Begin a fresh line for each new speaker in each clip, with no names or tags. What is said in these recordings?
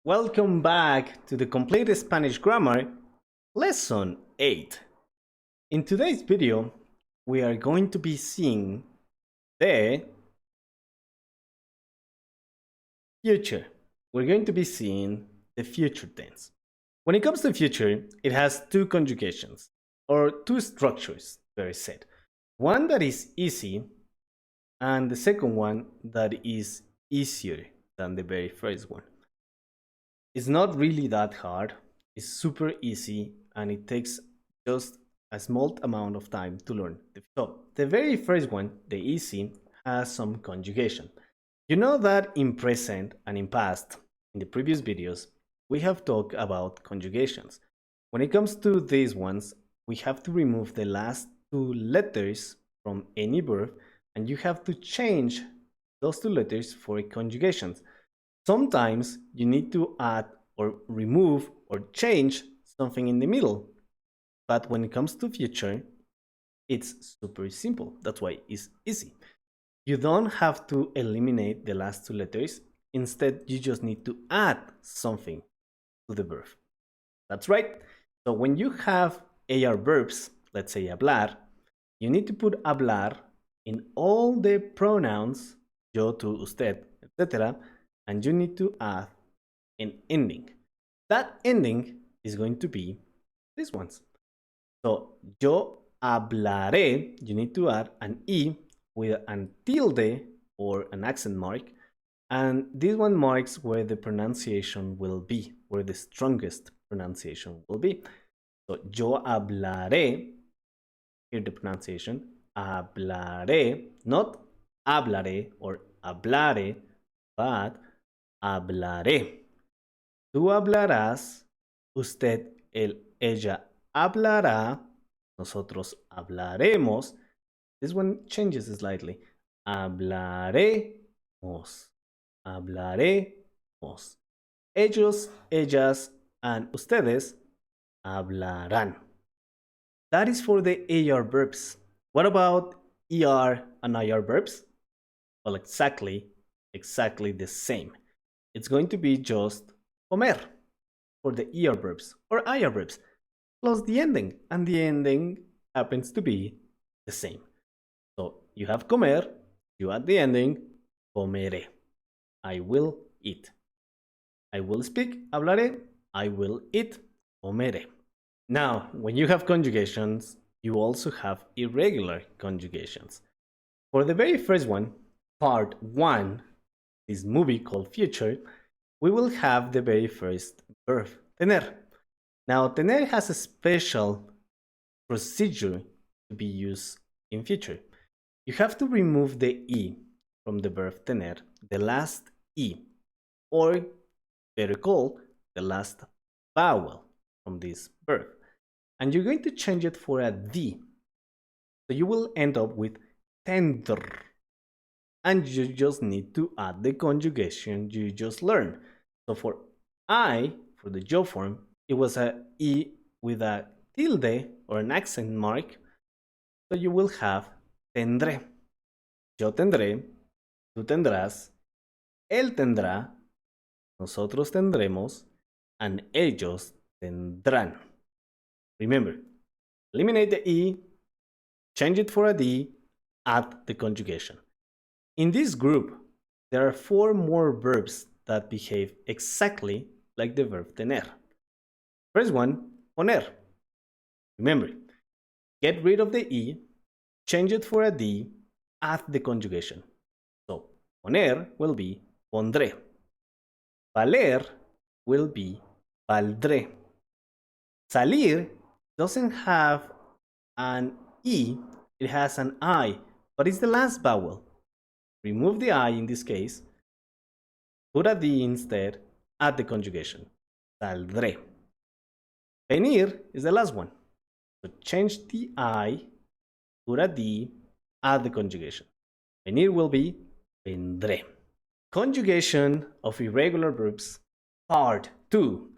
Welcome back to the Complete Spanish Grammar, Lesson 8. In today's video, we are going to be seeing the future. We're going to be seeing the future tense. When it comes to future, it has two conjugations, or two structures, better said. One that is easy, and the second one that is easier than the very first one. It's not really that hard. It's super easy and it takes just a small amount of time to learn. So the very first one, the easy, has some conjugation. You know that in present and in past, in the previous videos, we have talked about conjugations. When it comes to these ones, we have to remove the last two letters from any verb and you have to change those two letters for conjugations. Sometimes you need to add or remove or change something in the middle. But when it comes to future, it's super simple. That's why it's easy. You don't have to eliminate the last two letters. Instead, you just need to add something to the verb. That's right. So when you have AR verbs, let's say hablar, you need to put hablar in all the pronouns, yo, tú, usted, etc. And you need to add an ending. That ending is going to be these ones. So, yo hablaré, you need to add an E with a tilde or an accent mark. And this one marks where the pronunciation will be, where the strongest pronunciation will be. So, yo hablaré, here the pronunciation, hablaré, not hablaré or hablare, but hablaré. Tú hablarás, usted, él, ella hablará, nosotros hablaremos. This one changes slightly. Hablaremos, hablaremos. Ellos, ellas, and ustedes hablarán. That is for the AR verbs. What about ER and IR verbs? Well, exactly the same. It's going to be just comer for the ER verbs or IR verbs plus the ending, and the ending happens to be the same. So you have comer, you add the ending, comeré. I will eat. I will speak, hablaré. I will eat, comeré. Now, when you have conjugations, you also have irregular conjugations. For the very first one, part 1, this movie called Future, we will have the very first verb, tener. Now, tener has a special procedure to be used in future. You have to remove the E from the verb tener, the last E, or better called, the last vowel from this verb. And you're going to change it for a D. So you will end up with tender. And you just need to add the conjugation you just learned. So for I, for the yo form, it was a E with a tilde or an accent mark. So you will have tendré. Yo tendré, tú tendrás, él tendrá, nosotros tendremos, and ellos tendrán. Remember, eliminate the E, change it for a D, add the conjugation. In this group, there are 4 more verbs that behave exactly like the verb tener. First one, poner. Remember, get rid of the E, change it for a D, add the conjugation. So, poner will be pondré. Valer will be valdré. Salir doesn't have an E, it has an I, but it's the last vowel. Remove the I in this case, put a D instead, add the conjugation. Saldré. Venir is the last one. So change the I, put a D, add the conjugation. Venir will be vendré. Conjugation of irregular verbs, part 2.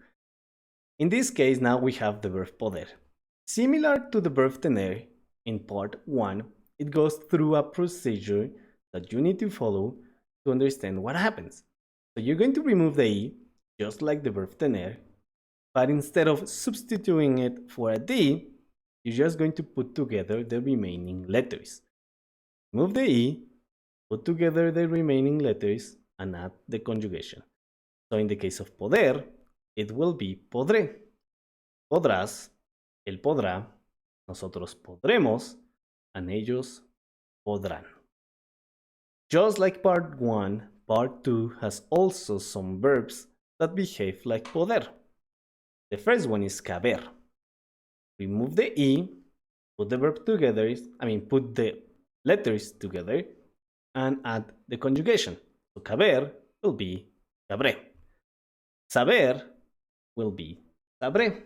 In this case, now we have the verb poder. Similar to the verb tener, in part 1, it goes through a procedure that you need to follow to understand what happens. So you're going to remove the E, just like the verb tener, but instead of substituting it for a D, you're just going to put together the remaining letters. Move the E, put together the remaining letters, and add the conjugation. So in the case of poder, it will be podré. Podrás, él podrá, nosotros podremos, and ellos podrán. Just like part 1, part 2 has also some verbs that behave like poder. The first one is caber. Remove the E, put the verb together, put the letters together, and add the conjugation. So caber will be cabré. Saber will be sabré.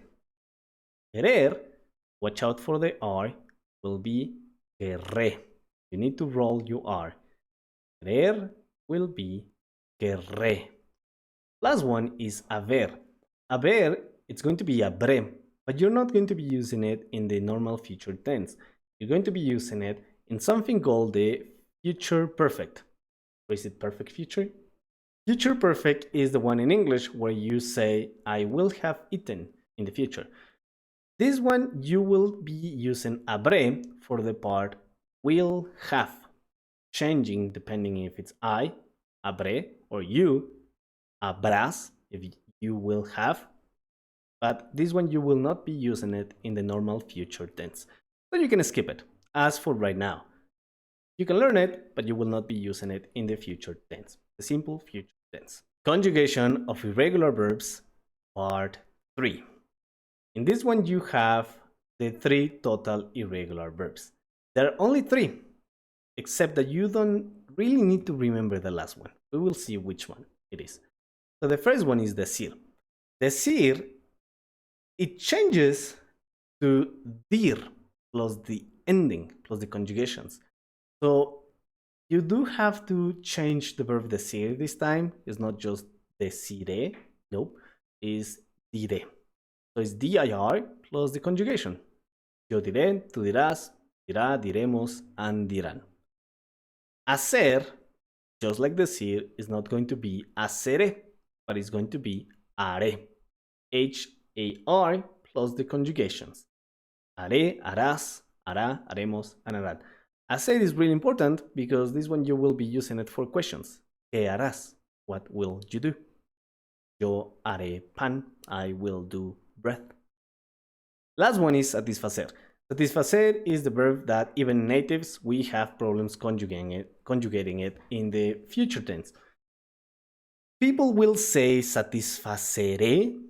Querer, watch out for the R, will be querré. You need to roll your R. Querer will be querré. Last one is haber. Haber, it's going to be habré, but you're not going to be using it in the normal future tense. You're going to be using it in something called the future perfect. Or is it perfect future? Future perfect is the one in English where you say, I will have eaten in the future. This one, you will be using habré for the part will have, changing depending if it's I, habré, or you, habrás, if you will have. But this one, you will not be using it in the normal future tense. So you can skip it, as for right now. You can learn it, but you will not be using it in the future tense, the simple future tense. Conjugation of irregular verbs, part 3. In this one, you have the 3 total irregular verbs. There are only 3, except that you don't really need to remember the last one. We will see which one it is. So the first one is decir. Decir, it changes to dir plus the ending plus the conjugations. So you do have to change the verb decir this time. It's not just deciré, nope, it's diré. So it's dir plus the conjugation. Yo diré, tú dirás, dirá, diremos, and dirán. Hacer, just like decir, is not going to be haceré, but it's going to be haré. H-A-R plus the conjugations. Haré, harás, hará, haremos, and harán. Hacer is really important because this one you will be using it for questions. ¿Qué harás? What will you do? Yo haré pan. I will do bread. Last one is satisfacer. Satisfacer is the verb that even natives, we have problems conjugating it in the future tense. People will say satisfaceré,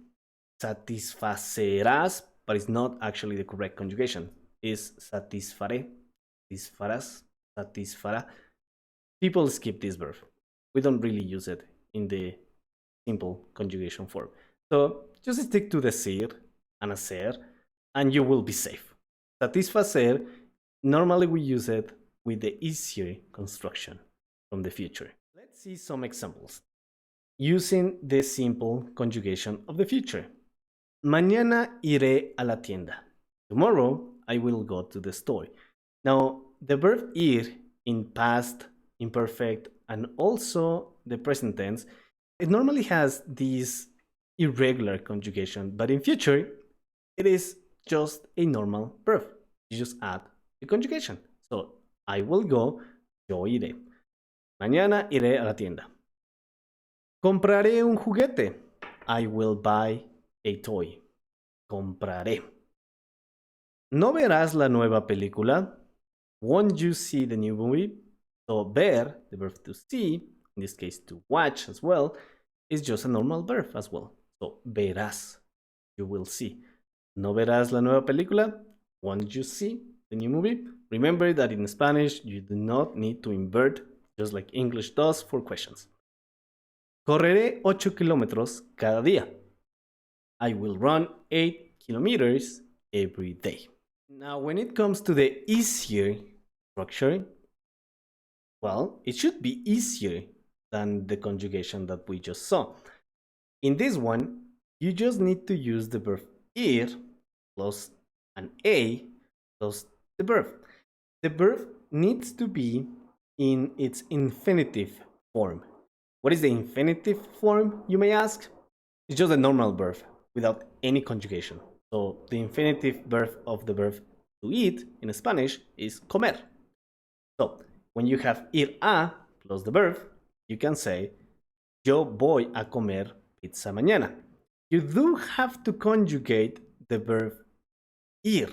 satisfacerás, but it's not actually the correct conjugation. It's satisfaré, satisfarás, satisfará. People skip this verb. We don't really use it in the simple conjugation form. So just stick to decir and hacer, and you will be safe. Satisfacer, normally we use it with the easier construction from the future. Let's see some examples using the simple conjugation of the future. Mañana iré a la tienda. Tomorrow I will go to the store. Now, the verb ir in past, imperfect, and also the present tense, it normally has this irregular conjugation, but in future, it is just a normal verb. You just add the conjugation. So, I will go, yo iré. Mañana iré a la tienda. Compraré un juguete. I will buy a toy. Compraré. ¿No verás la nueva película? Won't you see the new movie? So, ver, the verb to see, in this case to watch as well, is just a normal verb as well. So, verás, you will see. ¿No verás la nueva película? Won't you see the new movie? Remember that in Spanish, you do not need to invert, just like English does for questions. Correré 8 kilómetros cada día. I will run 8 kilometers every day. Now, when it comes to the easier structure, well, it should be easier than the conjugation that we just saw. In this one, you just need to use the verb ir plus an a plus the verb. The verb needs to be in its infinitive form. What is the infinitive form, you may ask? It's just a normal verb without any conjugation. So the infinitive verb of the verb to eat in Spanish is comer. So when you have ir a plus the verb, you can say yo voy a comer pizza mañana. You do have to conjugate the verb ir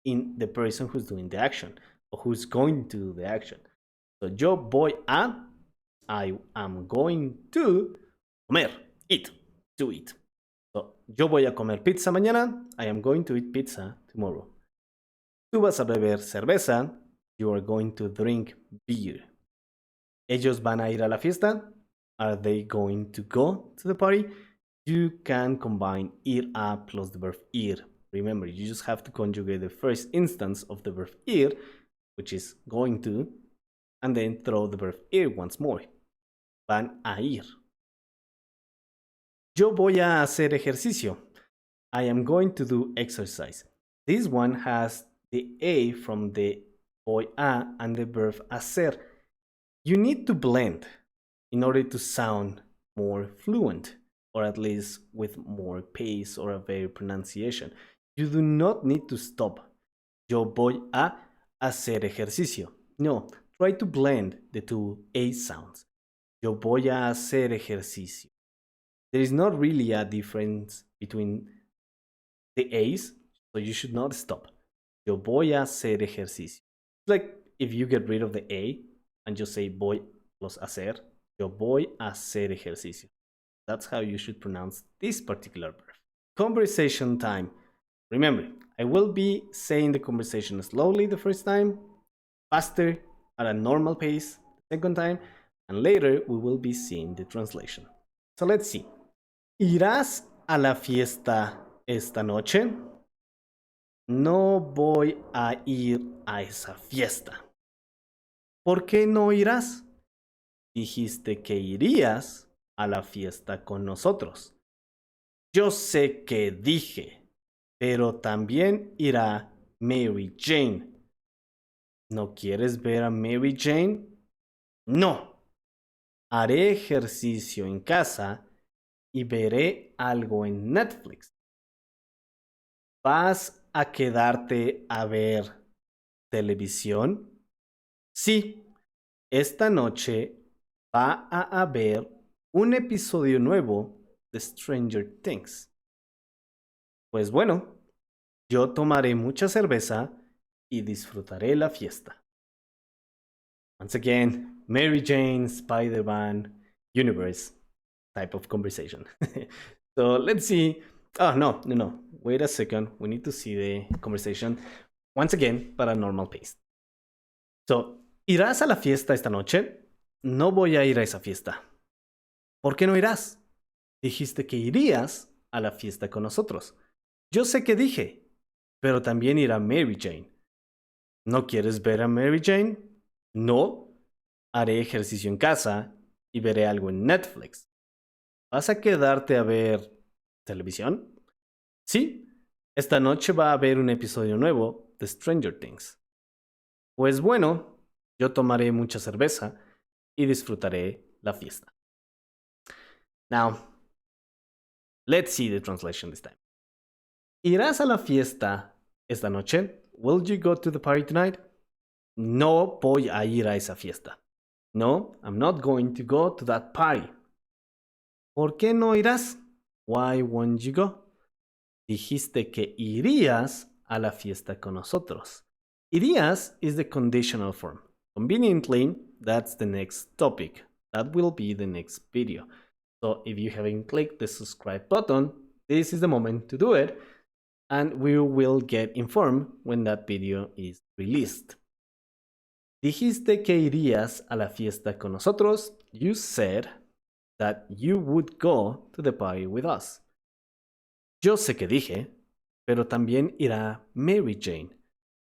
in the person who's doing the action or who's going to do the action. So yo voy a, I am going to comer, eat, to eat. So yo voy a comer pizza mañana, I am going to eat pizza tomorrow. Tú vas a beber cerveza, you are going to drink beer. Ellos van a ir a la fiesta, are they going to go to the party? You can combine ir a plus the verb ir. Remember, you just have to conjugate the first instance of the verb ir, which is going to, and then throw the verb ir once more. Van a ir. Yo voy a hacer ejercicio. I am going to do exercise. This one has the a from the voy a and the verb hacer. You need to blend in order to sound more fluent, or at least with more pace or a better pronunciation. You do not need to stop. Yo voy a hacer ejercicio. No, try to blend the two a sounds. Yo voy a hacer ejercicio. There is not really a difference between the a's, so you should not stop. Yo voy a hacer ejercicio. Like if you get rid of the a and just say voy plus hacer, yo voy a hacer ejercicio. That's how you should pronounce this particular verb. Conversation time. Remember, I will be saying the conversation slowly the first time, faster at a normal pace the second time, and later we will be seeing the translation. So let's see. ¿Irás a la fiesta esta noche? No voy a ir a esa fiesta. ¿Por qué no irás? Dijiste que irías a la fiesta con nosotros. Yo sé que dije, pero también irá Mary Jane. ¿No quieres ver a Mary Jane? No. Haré ejercicio en casa y veré algo en Netflix. ¿Vas a quedarte a ver televisión? Sí, esta noche va a haber un episodio nuevo de Stranger Things. Pues bueno, yo tomaré mucha cerveza y disfrutaré la fiesta. Once again, Mary Jane, Spider-Man, universe type of conversation. So let's see. Oh, no. Wait a second. We need to see the conversation once again, but at normal pace. So, ¿irás a la fiesta esta noche? No voy a ir a esa fiesta. ¿Por qué no irás? Dijiste que irías a la fiesta con nosotros. Yo sé que dije, pero también irá Mary Jane. ¿No quieres ver a Mary Jane? No. Haré ejercicio en casa y veré algo en Netflix. ¿Vas a quedarte a ver televisión? Sí, esta noche va a haber un episodio nuevo de Stranger Things. Pues bueno, yo tomaré mucha cerveza y disfrutaré la fiesta. Now, let's see the translation this time. ¿Irás a la fiesta esta noche? Will you go to the party tonight? No voy a ir a esa fiesta. No, I'm not going to go to that party. ¿Por qué no irás? Why won't you go? Dijiste que irías a la fiesta con nosotros. Irías is the conditional form. Conveniently, that's the next topic. That will be the next video. So if you haven't clicked the subscribe button, this is the moment to do it, and we will get informed when that video is released. Dijiste que irías a la fiesta con nosotros. You said that you would go to the party with us. Yo sé que dije, pero también irá Mary Jane.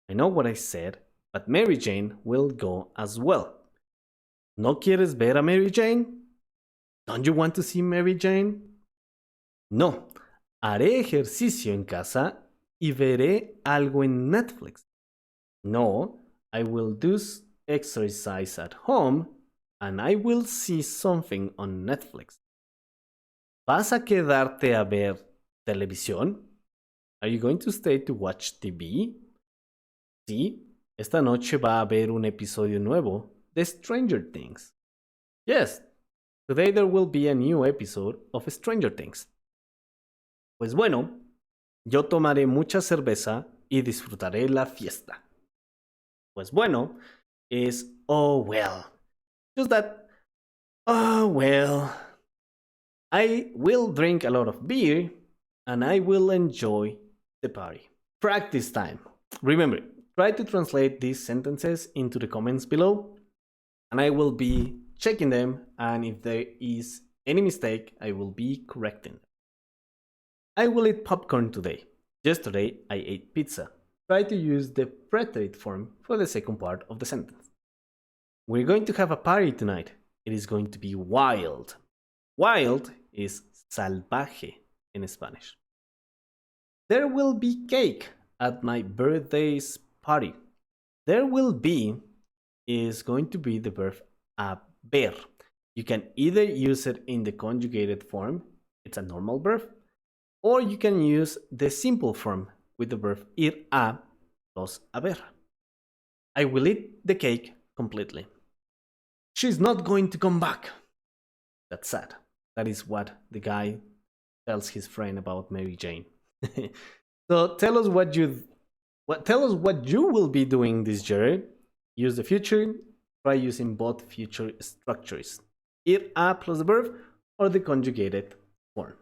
I know what I said, but Mary Jane will go as well. ¿No quieres ver a Mary Jane? Don't you want to see Mary Jane? No, haré ejercicio en casa y veré algo en Netflix. No, I will do exercise at home and I will see something on Netflix. ¿Vas a quedarte a ver televisión? Are you going to stay to watch TV? Sí, esta noche va a haber un episodio nuevo de Stranger Things. Yes, today there will be a new episode of Stranger Things. Pues bueno, yo tomaré mucha cerveza y disfrutaré la fiesta. Pues bueno is oh well. Just that, oh well. I will drink a lot of beer and I will enjoy the party. Practice time. Remember, try to translate these sentences into the comments below and I will be checking them, and if there is any mistake, I will be correcting. I will eat popcorn today. Yesterday, I ate pizza. Try to use the preterite form for the second part of the sentence. We're going to have a party tonight. It is going to be wild. Wild is salvaje in Spanish. There will be cake at my birthday's party. There will be is going to be the verb haber. You can either use it in the conjugated form, it's a normal verb, or you can use the simple form with the verb ir a plus haber. I will eat the cake completely. She's not going to come back. That's sad. That is what the guy tells his friend about Mary Jane. So tell us what you will be doing this year. Use the future. Try using both future structures, ir a plus the verb or the conjugated form.